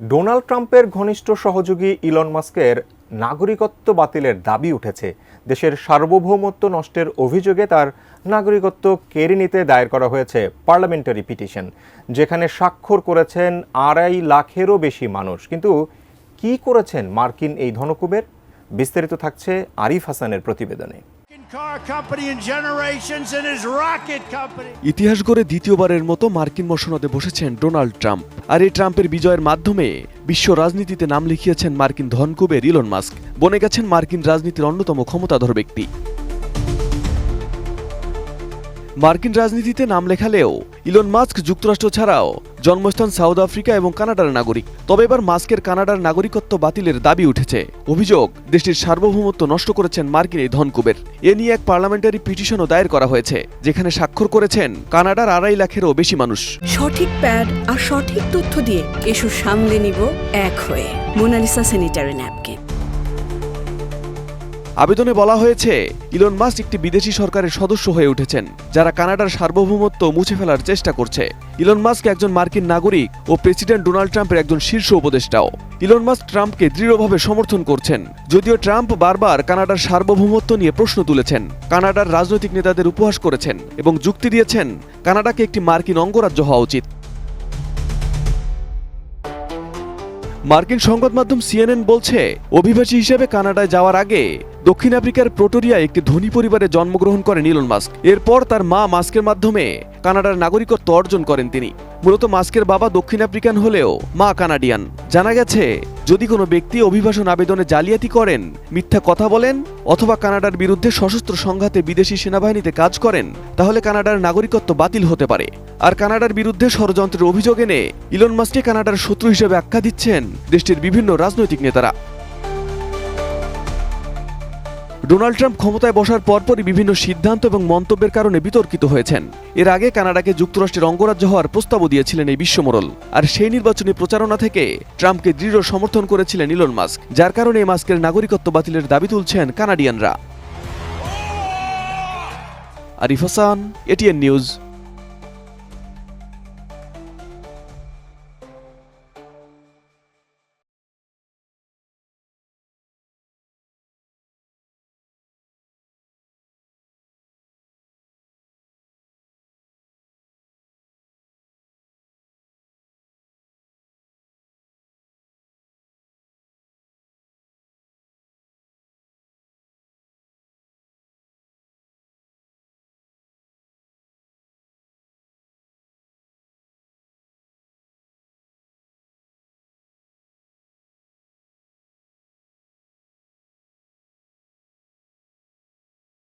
Donald ট্রাম্পের ঘনিষ্ঠ সহযোগী ইলন মাস্কের নাগরিকত্ব বাতিলের দাবি উঠেছে। দেশের সার্বভৌমত্ব নষ্টের অভিযোগে তার নাগরিকত্ব কেড়ে নিতে দায়ের করা হয়েছে পার্লামেন্টারি পিটিশন, যেখানে স্বাক্ষর করেছেন 2.5 লাখেরও বেশি মানুষ। কিন্তু কি করেছেন মার্কিন এই ধনকুবের? বিস্তারিত থাকছে আরিফ হাসানের প্রতিবেদনে। ইতিহাস গড়ে দ্বিতীয়বারের মতো মার্কিন মসনদে বসেছেন ডোনাল্ড ট্রাম্প। আর এই ট্রাম্পের বিজয়ের মাধ্যমে বিশ্ব রাজনীতিতে নাম লিখিয়েছেন মার্কিন ধনকুবের ইলন মাস্ক। বনে গেছেন মার্কিন রাজনীতির অন্যতম ক্ষমতাধর ব্যক্তি। মার্কিন রাজনীতিতে নাম লেখালেও ইলন মাস্ক যুক্তরাষ্ট্র ছাড়াও জন্মস্থান সাউথ আফ্রিকা এবং কানাডার নাগরিক। তবে এবার মাস্কের কানাডার নাগরিকত্ব বাতিলের দাবি উঠেছে। অভিযোগ, দেশটির সার্বভৌমত্ব নষ্ট করেছেন মার্কিন এই ধনকুবের। এ নিয়ে এক পার্লামেন্টারি পিটিশনও দায়ের করা হয়েছে, যেখানে স্বাক্ষর করেছেন কানাডার 2.5 লাখেরও বেশি মানুষ। সঠিক প্যাড আর সঠিক তথ্য দিয়ে এসব সামলে নিব এক হয়ে। Monalisa sanitary napkin. আবেদনে বলা হয়েছে, ইলন মাস্ক একটি বিদেশি সরকারের সদস্য হয়ে উঠেছেন, যারা কানাডার সার্বভৌমত্ব মুছে ফেলার চেষ্টা করছে। ইলন মাস্ক একজন মার্কিন নাগরিক ও প্রেসিডেন্ট ডোনাল্ড ট্রাম্পের একজন শীর্ষ উপদেষ্টাও। ইলন মাস্ক ট্রাম্পকে দৃঢ়ভাবে সমর্থন করছেন, যদিও ট্রাম্প বারবার কানাডার সার্বভৌমত্ব নিয়ে প্রশ্ন তুলেছেন, কানাডার রাজনৈতিক নেতাদের উপহাস করেছেন এবং যুক্তি দিয়েছেন কানাডাকে একটি মার্কিন অঙ্গরাজ্য হওয়া উচিত। মার্কিন সংবাদ মাধ্যম সিএনএন বলছে, অভিবাসী হিসেবে কানাডায় যাওয়ার আগে দক্ষিণ আফ্রিকার প্রেটোরিয়ায় একটি ধনী পরিবারে জন্মগ্রহণ করেন ইলন মাস্ক। এরপর তার মা মাস্কের মাধ্যমে কানাডার নাগরিকত্ব অর্জন করেন তিনি। মূলত মাস্কের বাবা দক্ষিণ আফ্রিকান হলেও মা কানাডিয়ান। জানা গেছে, যদি কোনো ব্যক্তি অভিবাসন আবেদনে জালিয়াতি করেন, মিথ্যা কথা বলেন অথবা কানাডার বিরুদ্ধে সশস্ত্র সংঘাতে বিদেশি সেনাবাহিনীতে কাজ করেন, তাহলে কানাডার নাগরিকত্ব বাতিল হতে পারে। আর কানাডার বিরুদ্ধে ষড়যন্ত্রের অভিযোগ এনে ইলন মাস্ককে কানাডার শত্রু হিসেবে আখ্যা দিচ্ছেন দেশটির বিভিন্ন রাজনৈতিক নেতারা। ডোনাল্ড ট্রাম্প ক্ষমতায় বসার পরপরই বিভিন্ন সিদ্ধান্ত এবং মন্তব্যের কারণে বিতর্কিত হয়েছেন। এর আগে কানাডাকে যুক্তরাষ্ট্রের অঙ্গরাজ্য হওয়ার প্রস্তাবও দিয়েছিলেন এই বিশ্বমোড়ল। আর সেই নির্বাচনী প্রচারণা থেকে ট্রাম্পকে দৃঢ় সমর্থন করেছিলেন ইলন মাস্ক, যার কারণে মাস্কের নাগরিকত্ব বাতিলের দাবি তুলছেন কানাডিয়ানরা। Arif Hasan, ATN news.